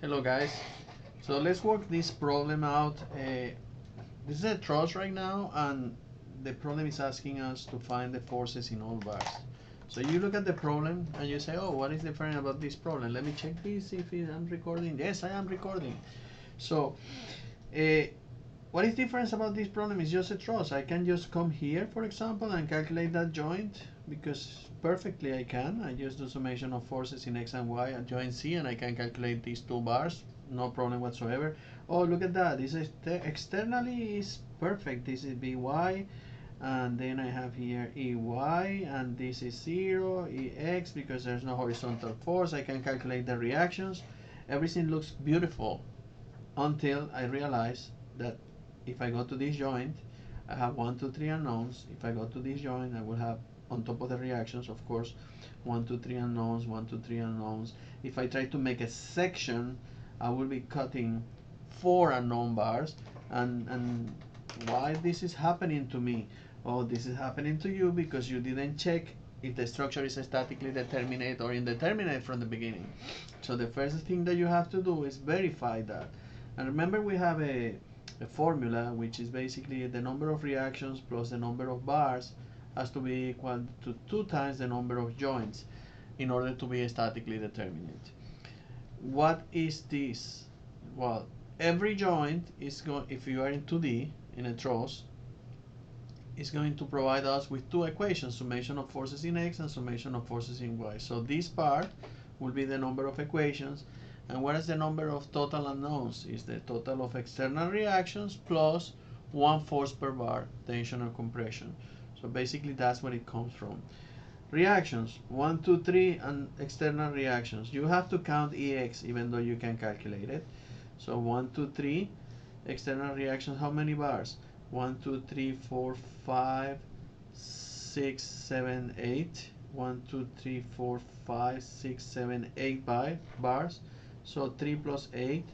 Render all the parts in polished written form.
Hello guys, so let's work this problem out. This is a truss right now, and the problem is asking us to find the forces in all bars. So you look at the problem and you say, oh, what is different about this problem? Let me check this, if I'm recording. Yes, I am recording. So what is different about this problem is just a truss. I can just come here, for example, and calculate that joint, because perfectly I can. I just do summation of forces in X and Y at joint C, and I can calculate these two bars, no problem whatsoever. Oh, look at that. This is externally is perfect. This is By, and then I have here Ey, and this is 0, Ex, because there's no horizontal force. I can calculate the reactions. Everything looks beautiful until I realize that if I go to this joint, I have 1, 2, 3 unknowns. If I go to this joint, I will have, on top of the reactions, of course, 1, 2, 3 unknowns, 1, 2, 3 unknowns. If I try to make a section, I will be cutting 4 unknown bars. And why this is happening to me? Oh, this is happening to you because you didn't check if the structure is statically determinate or indeterminate from the beginning. So the first thing that you have to do is verify that. And remember, we have a formula, which is basically the number of reactions plus the number of bars has to be equal to 2 times the number of joints in order to be statically determinate. What is this? Well, every joint is going, if you are in 2D in a truss, is going to provide us with two equations, summation of forces in X and summation of forces in Y. So this part will be the number of equations. And what is the number of total unknowns? Is the total of external reactions plus 1 force per bar, tension or compression. So basically that's what it comes from. Reactions, 1, 2, 3, and external reactions. You have to count Ex even though you can calculate it. So 1, 2, 3, external reactions, how many bars? 1, 2, 3, 4, 5, 6, 7, 8. 1, 2, 3, 4, 5, 6, 7, 8 bars. So 3 plus 8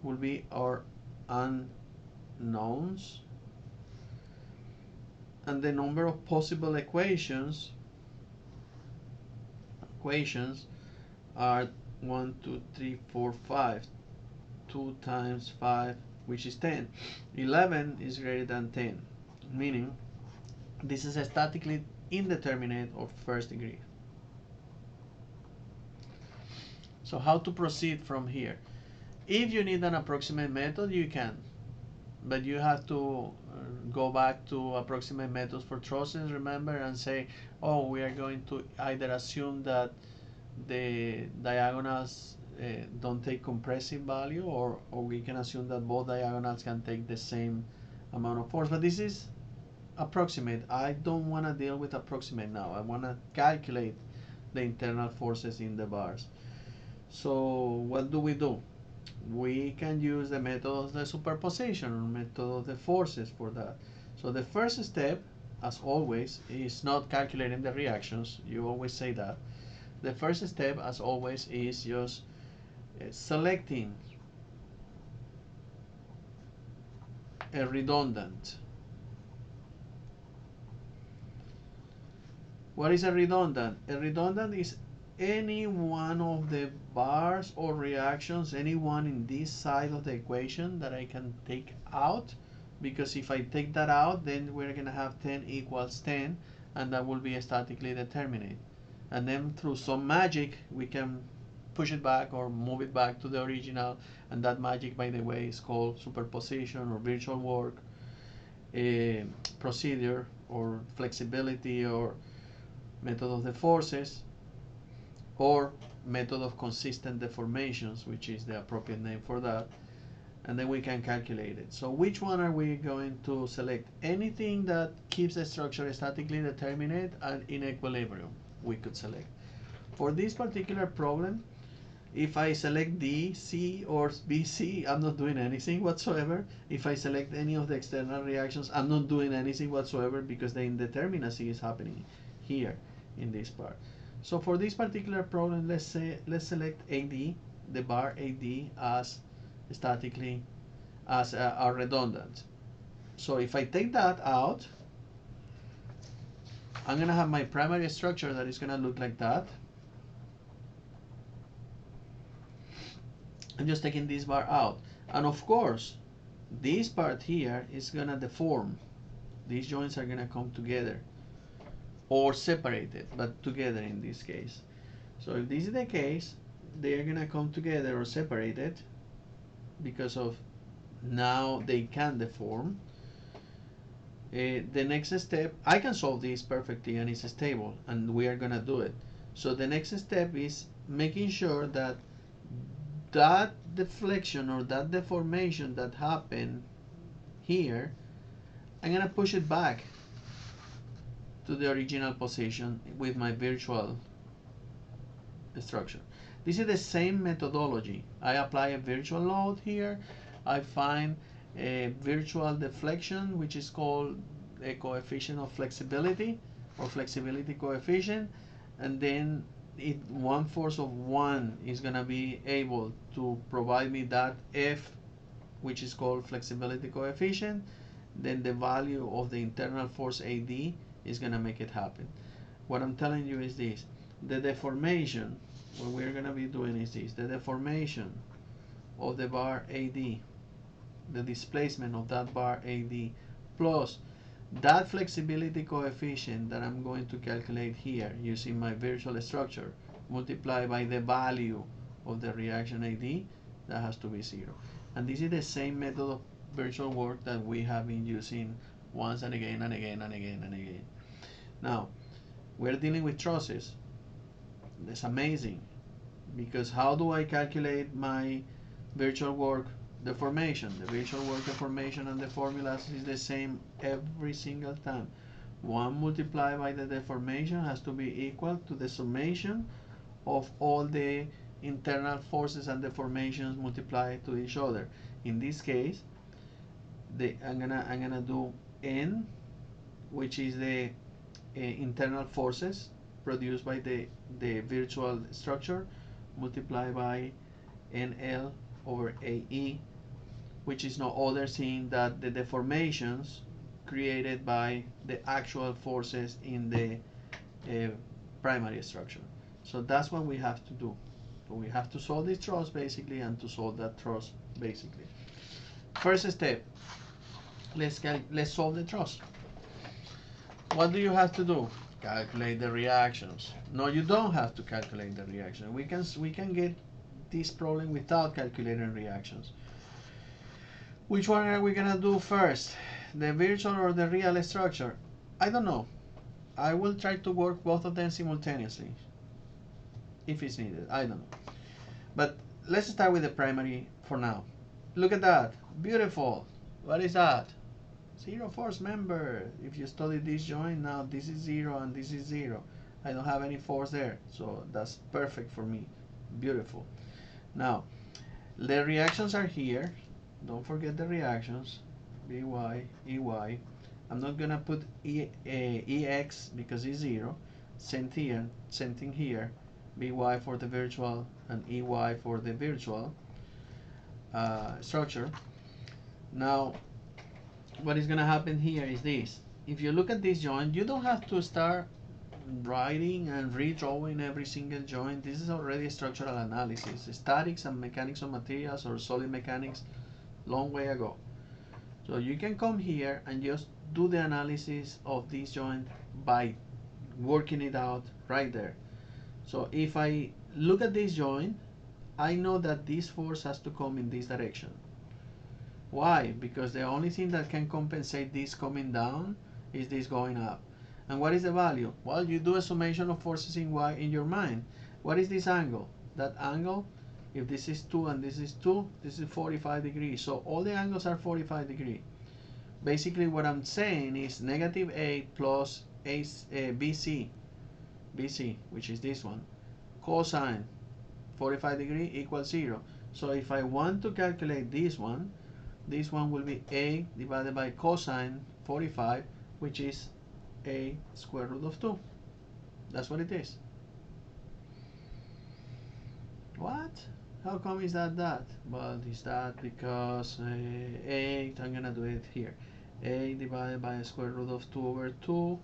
will be our unknowns. And the number of possible equations are 1, 2, 3, 4, 5. 2 times 5, which is 10. 11 is greater than 10, meaning this is a statically indeterminate of first degree. So how to proceed from here? If you need an approximate method, you can, but you have to go back to approximate methods for trusses, remember, and say, oh, we are going to either assume that the diagonals don't take compressive value, or we can assume that both diagonals can take the same amount of force. But this is approximate. I don't want to deal with approximate now. I want to calculate the internal forces in the bars. So what do? We can use the method of the superposition or method of the forces for that. So the first step, as always, is not calculating the reactions. You always say that. The first step, as always, is just selecting a redundant. What is a redundant? A redundant is any one of the bars or reactions, any one in this side of the equation that I can take out, because if I take that out, then we're going to have 10 equals 10, and that will be statically determinate. And then through some magic, we can push it back or move it back to the original, and that magic, by the way, is called superposition or virtual work procedure, or flexibility, or method of the forces, or method of consistent deformations, which is the appropriate name for that. And then we can calculate it. So which one are we going to select? Anything that keeps the structure statically determinate and in equilibrium, we could select. For this particular problem, if I select D, C, or BC, I'm not doing anything whatsoever. If I select any of the external reactions, I'm not doing anything whatsoever, because the indeterminacy is happening here in this part. So for this particular problem, let's select AD, the bar AD, as statically as a redundant. So if I take that out, I'm going to have my primary structure that is going to look like that. I'm just taking this bar out. And of course, this part here is gonna deform. These joints are gonna come together or separated, but together in this case. So if this is the case, they're gonna come together or separated because of now they can deform. The next step, I can solve this perfectly and it's stable, and we are gonna do it. So the next step is making sure that that deflection or that deformation that happened here, I'm gonna push it back to the original position with my virtual structure. This is the same methodology. I apply a virtual load here. I find a virtual deflection, which is called a coefficient of flexibility or flexibility coefficient, and then one force of 1 is going to be able to provide me that F, which is called flexibility coefficient. Then the value of the internal force AD is going to make it happen. What I'm telling you is this: the deformation, what we're going to be doing is this: the deformation of the bar AD, the displacement of that bar AD, plus that flexibility coefficient that I'm going to calculate here using my virtual structure, multiplied by the value of the reaction AD, that has to be 0. And this is the same method of virtual work that we have been using once and again and again and again and again. Now, we're dealing with trusses. That's amazing, because how do I calculate my virtual work deformation? The virtual work deformation and the formulas is the same every single time. 1 multiplied by the deformation has to be equal to the summation of all the internal forces and deformations multiplied to each other. In this case, I'm gonna do N, which is the internal forces produced by the virtual structure, multiplied by NL over AE, which is no other thing than the deformations created by the actual forces in the primary structure. So that's what we have to do. So we have to solve this truss basically, and to solve that truss basically. First step, let's solve the truss. What do you have to do? Calculate the reactions. No, you don't have to calculate the reaction. We can get this problem without calculating reactions. Which one are we gonna do first? The virtual or the real structure? I don't know. I will try to work both of them simultaneously if it's needed. I don't know. But let's start with the primary for now. Look at that. Beautiful. What is that? Zero force member. If you study this joint, now this is 0 and this is 0. I don't have any force there, so that's perfect for me. Beautiful. Now, the reactions are here. Don't forget the reactions. By, Ey. I'm not gonna put Ex because it's 0. Same thing here. By for the virtual and Ey for the virtual structure. Now, what is going to happen here is this. If you look at this joint, you don't have to start writing and redrawing every single joint. This is already structural analysis. Statics and mechanics of materials or solid mechanics, long way ago. So you can come here and just do the analysis of this joint by working it out right there. So if I look at this joint, I know that this force has to come in this direction. Why? Because the only thing that can compensate this coming down is this going up. And what is the value? Well, you do a summation of forces in Y in your mind. What is this angle? That angle, if this is 2 and this is 2, this is 45 degrees. So all the angles are 45 degrees. Basically what I'm saying is negative 8 plus BC, which is this one, cosine 45 degrees equals 0. So if I want to calculate this one will be A divided by cosine 45, which is A square root of 2. That's what it is. What? How come is that? Well, is that because I'm gonna do it here. A divided by square root of 2 over 2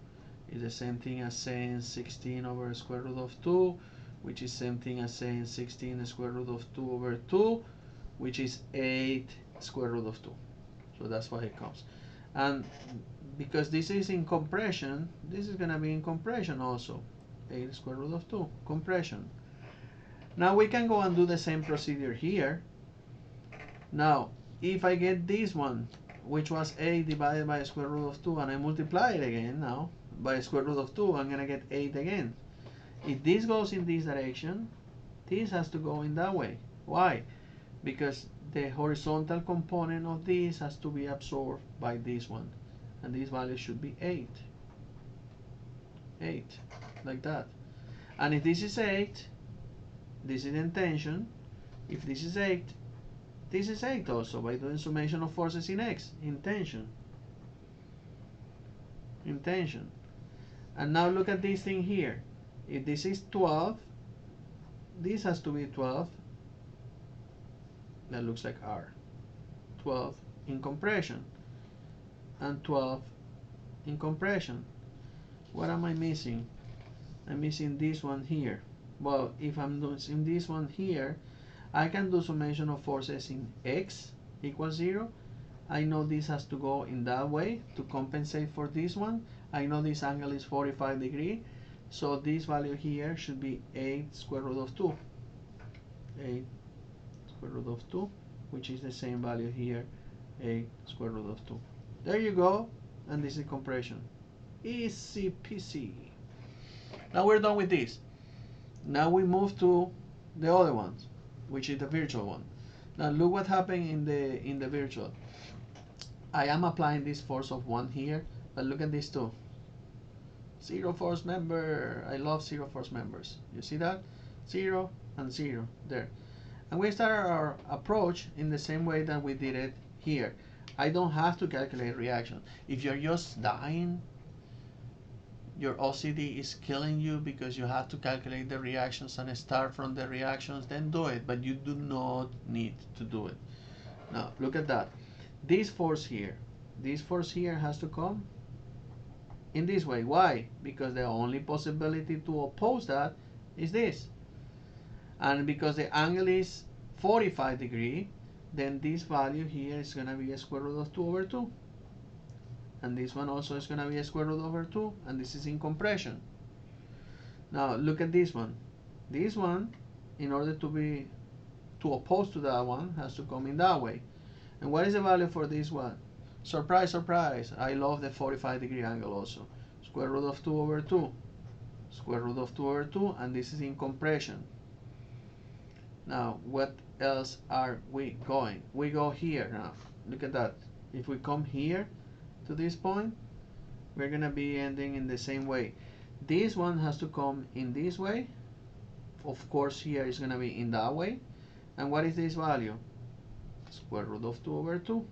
is the same thing as saying 16 over square root of 2, which is same thing as saying 16 square root of 2 over 2, which is 8 square root of 2. So that's why it comes. And because this is in compression, this is going to be in compression also. 8 square root of 2, compression. Now we can go and do the same procedure here. Now, if I get this one, which was 8 divided by square root of 2, and I multiply it again now by square root of 2, I'm going to get 8 again. If this goes in this direction, this has to go in that way. Why? Because the horizontal component of this has to be absorbed by this one. And this value should be 8. 8, like that. And if this is 8, this is in tension. If this is 8, this is 8 also, by doing summation of forces in X, in tension. In tension. And now look at this thing here. If this is 12, this has to be 12. That looks like R. 12 in compression. And 12 in compression. What am I missing? I'm missing this one here. Well, if I'm doing this one here, I can do summation of forces in X equals 0. I know this has to go in that way to compensate for this one. I know this angle is 45 degrees. So this value here should be 8 square root of 2. 8 square root of 2, which is the same value here, 8 square root of 2. There you go. And this is compression. Easy peasy. Now we're done with this. Now we move to the other ones, which is the virtual one. Now look what happened in the virtual. I am applying this force of 1 here, but look at this too. 0 force member. I love 0 force members. You see that? 0 and 0 there. And we start our approach in the same way that we did it here. I don't have to calculate reaction. If you're just dying, your OCD is killing you because you have to calculate the reactions and start from the reactions, then do it, but you do not need to do it. Now look at that. This force here has to come in this way. Why? Because the only possibility to oppose that is this. And because the angle is 45 degrees, then this value here is going to be a square root of 2 over 2. And this one also is going to be a square root over 2, and this is in compression. Now look at this one. This one, in order to oppose to that one, has to come in that way. And what is the value for this one? Surprise, surprise. I love the 45-degree angle also. Square root of 2 over 2. Square root of 2 over 2, and this is in compression. Now, what else are we going? We go here now. Look at that. If we come here to this point, we're going to be ending in the same way. This one has to come in this way. Of course, here is going to be in that way. And what is this value? Square root of 2 over 2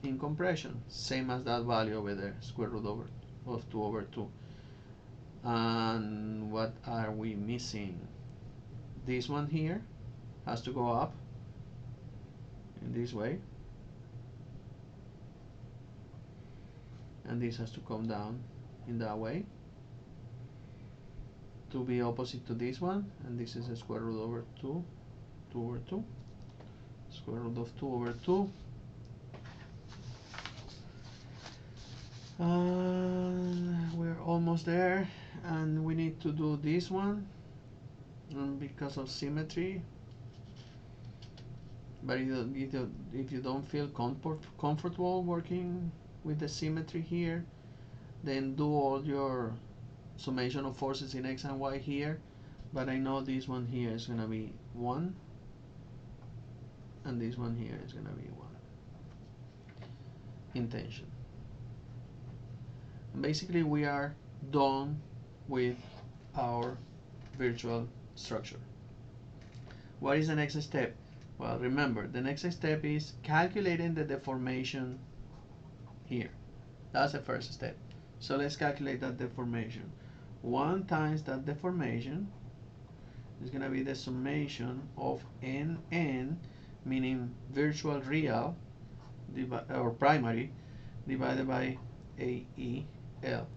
in compression. Same as that value over there. Square root of 2 over 2. And what are we missing? This one here has to go up in this way. And this has to come down in that way to be opposite to this one, and this is a square root over 2 over 2, square root of 2 over 2. We're almost there, and we need to do this one because of symmetry. But if you don't feel comfortable working with the symmetry here, then do all your summation of forces in X and Y here. But I know this one here is going to be 1, and this one here is going to be 1 in tension. And basically we are done with our virtual structure. What is the next step? Well, remember, the next step is calculating the deformation here. That's the first step. So let's calculate that deformation. 1 times that deformation is going to be the summation of NN, meaning virtual real or primary, divided by AEL.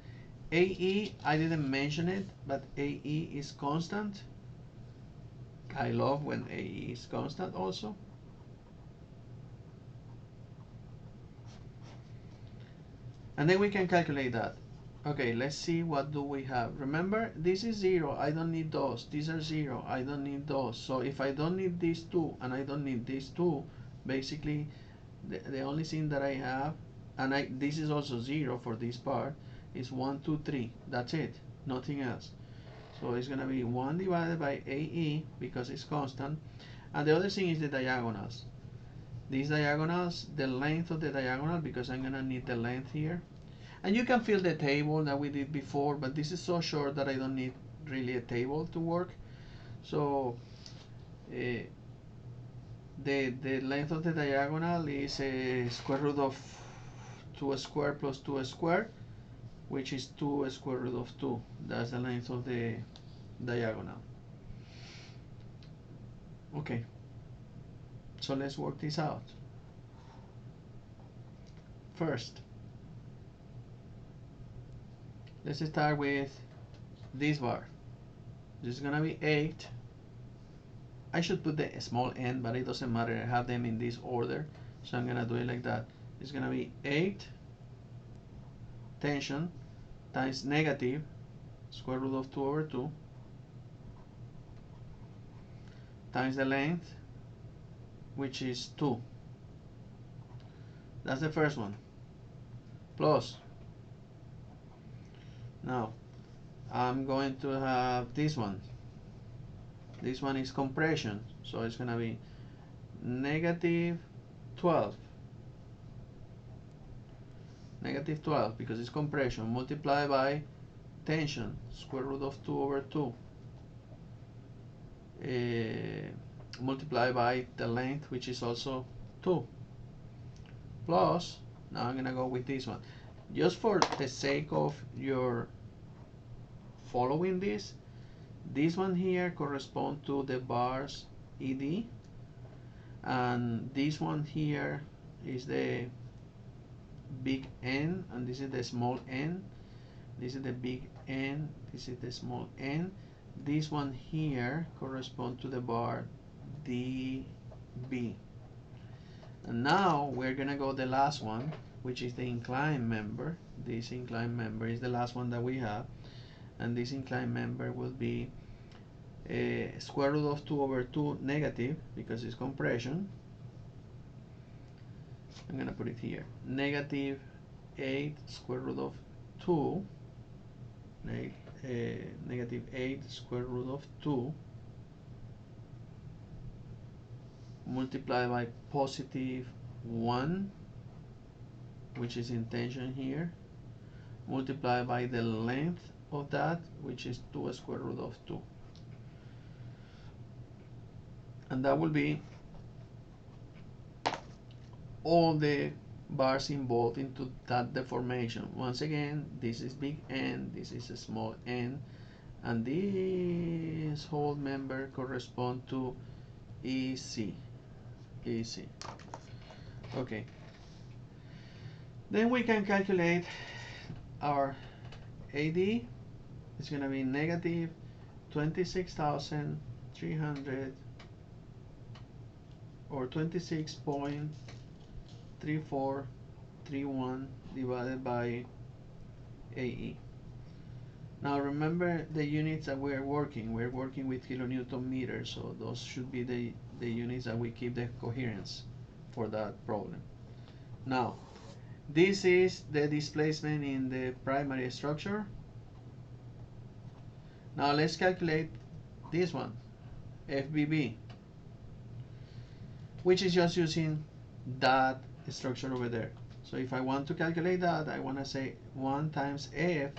AE, I didn't mention it, but AE is constant. I love when AE is constant also. And then we can calculate that. Okay, let's see what do we have. Remember, this is 0, I don't need those. These are 0, I don't need those. So if I don't need these two and I don't need these two, basically the only thing that I have, and this is also 0 for this part, is 1, 2, 3. That's it, nothing else. So it's going to be 1 divided by AE because it's constant. And the other thing is the diagonals. These diagonals, the length of the diagonal, because I'm going to need the length here. And you can fill the table that we did before, but this is so short that I don't need really a table to work. So the length of the diagonal is a square root of 2 squared plus 2 squared, which is 2 square root of 2. That's the length of the diagonal. Okay, so let's work this out. First, let's start with this bar. This is gonna be 8. I should put the small n, but it doesn't matter. I have them in this order, so I'm gonna do it like that. It's gonna be 8 tension times negative square root of 2 over 2 times the length, which is 2. That's the first one. Plus, now I'm going to have this one. This one is compression, so it's going to be negative 12. Negative 12 because it's compression multiplied by tension square root of 2 over 2 multiplied by the length, which is also 2, plus, now I'm gonna go with this one just for the sake of your following this one here corresponds to the bars ED, and this one here is the big N, and this is the small n. This is the big N, this is the small n. This one here corresponds to the bar DB. And now we're gonna go the last one, which is the inclined member. This inclined member is the last one that we have, and this inclined member will be square root of 2 over 2 negative because it's compression. I'm gonna put it here, negative 8 square root of 2 negative 8 square root of 2 multiplied by positive 1, which is in tension here, multiplied by the length of that, which is 2 square root of 2. And that will be all the bars involved into that deformation. Once again, this is big N, this is a small n, and this whole member corresponds to EC. Okay. Then we can calculate our AD. It's going to be negative 26,300 or 26.3431 divided by AE. Now remember the units that we're working with kilonewton meters, so those should be the units that we keep the coherence for that problem. Now, this is the displacement in the primary structure. Now let's calculate this one, FBB, which is just using that structure over there. So if I want to calculate that, I want to say 1 times F.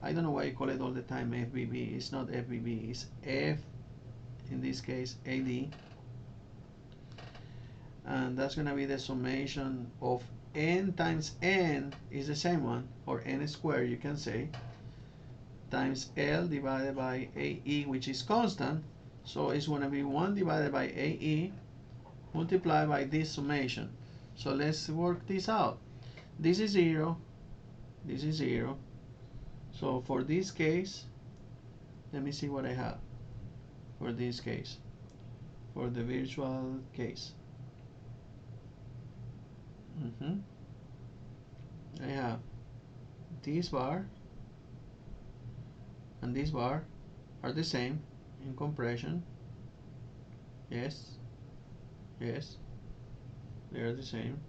I don't know why I call it all the time FBB. It's not FBB, it's F, in this case AD. And that's going to be the summation of N times N is the same one, or N squared you can say, times L divided by AE, which is constant. So it's going to be 1 divided by AE multiplied by this summation. So let's work this out. This is 0, this is 0. So for this case, let me see what I have for this case, for the virtual case. I have this bar and this bar are the same in compression. Yes, yes, they are the same.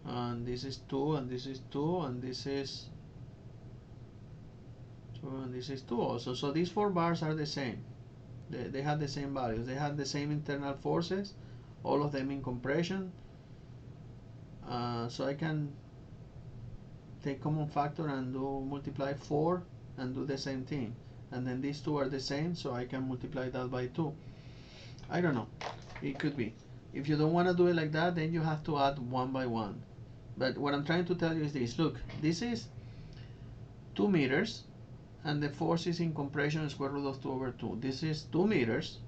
And this is 2, and this is 2, and this is 2, and this is 2 also. So these 4 bars are the same. They have the same values. They have the same internal forces, all of them in compression. So I can take common factor and do multiply 4 and do the same thing. And then these 2 are the same, so I can multiply that by 2. I don't know. It could be. If you don't want to do it like that, then you have to add 1 by 1. But what I'm trying to tell you is this. Look, this is 2 meters, and the force is in compression square root of 2 over 2. This is 2 meters,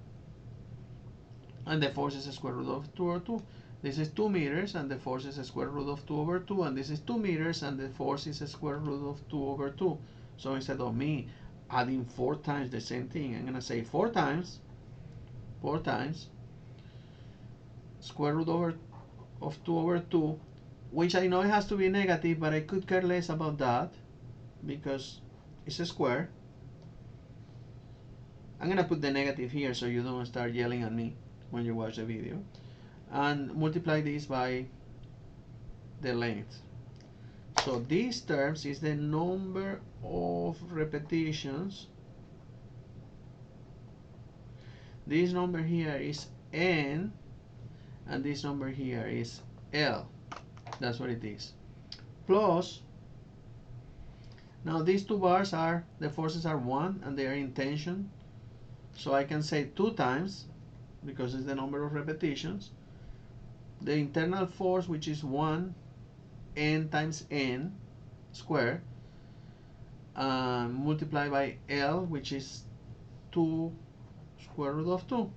and the force is square root of 2 over 2. This is 2 meters, and the force is square root of 2 over 2. And this is 2 meters, and the force is square root of 2 over 2. So instead of me adding 4 times the same thing, I'm going to say 4 times square root of 2 over 2, which I know it has to be negative, but I could care less about that because it's a square. I'm gonna put the negative here so you don't start yelling at me when you watch the video, and multiply this by the length. So these terms is the number of repetitions. This number here is n, and this number here is L. That's what it is. Plus, now these 2 bars are, the forces are 1 and they are in tension. So I can say 2 times, because it's the number of repetitions, the internal force, which is 1 n times n squared, multiplied by L, which is 2 square root of 2.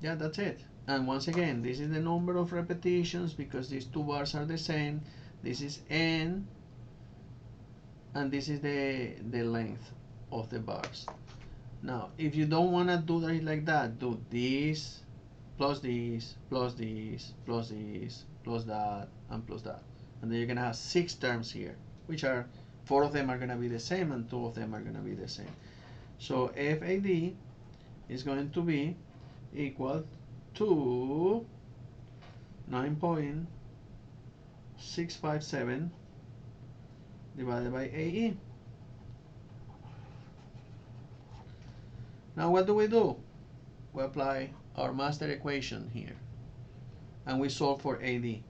Yeah, that's it. And once again, this is the number of repetitions because these 2 bars are the same. This is n, and this is the length of the bars. Now, if you don't want to do it like that, do this, plus this, plus this, plus this, plus that, and plus that. And then you're going to have 6 terms here, which are, 4 of them are going to be the same, and 2 of them are going to be the same. So FAD is going to be equal to 9.657 divided by AE. Now what do? We apply our master equation here, and we solve for AD.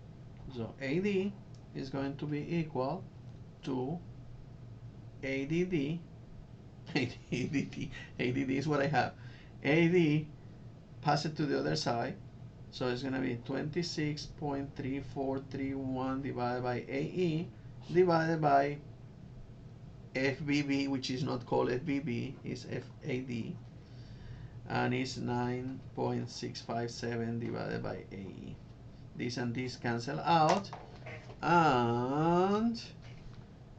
So AD is going to be equal to ADD. ADD is what I have. AD, pass it to the other side. So it's going to be 26.3431 divided by AE divided by FBB, which is not called FBB, is FAD, and it's 9.657 divided by AE. This and this cancel out, and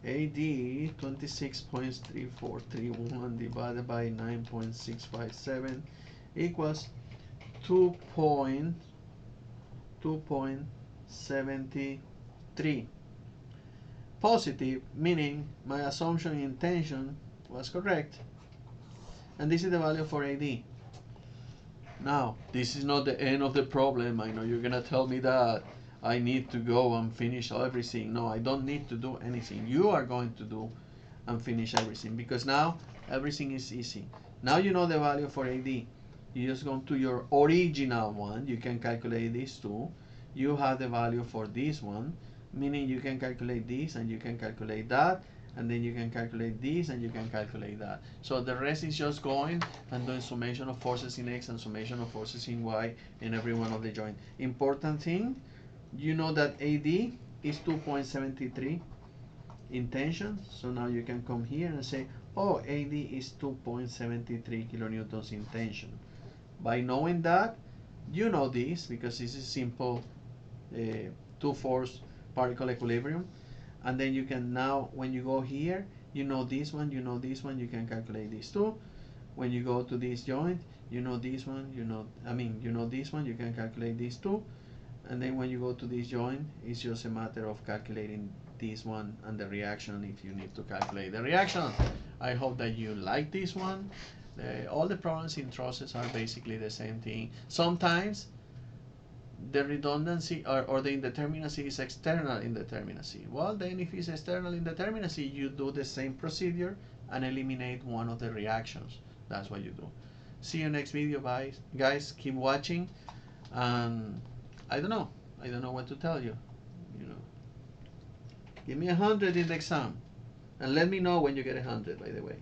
AD 26.3431 divided by 9.657 equals 2.73. Positive, meaning my assumption in tension was correct. And this is the value for AD. Now, this is not the end of the problem. I know you're going to tell me that I need to go and finish everything. No, I don't need to do anything. You are going to do and finish everything, because now everything is easy. Now you know the value for AD. You just go to your original one. You can calculate these two. You have the value for this one, meaning you can calculate this and you can calculate that, and then you can calculate this and you can calculate that. So the rest is just going and doing summation of forces in X and summation of forces in Y in every one of the joint. Important thing, you know that AD is 2.73 in tension. So now you can come here and say, oh, AD is 2.73 kilonewtons in tension. By knowing that, you know this, because this is simple two-force particle equilibrium. And then you can now, when you go here, you know this one, you know this one, you can calculate these two. When you go to this joint, you know this one, you know this one, you can calculate these two. And then when you go to this join, it's just a matter of calculating this one and the reaction if you need to calculate the reaction. I hope that you like this one. All the problems in trusses are basically the same thing. Sometimes the redundancy or the indeterminacy is external indeterminacy. Well, then if it's external indeterminacy, you do the same procedure and eliminate one of the reactions. That's what you do. See you next video, guys. Keep watching. And I don't know what to tell you. Give me 100 in the exam, and let me know when you get 100. By the way.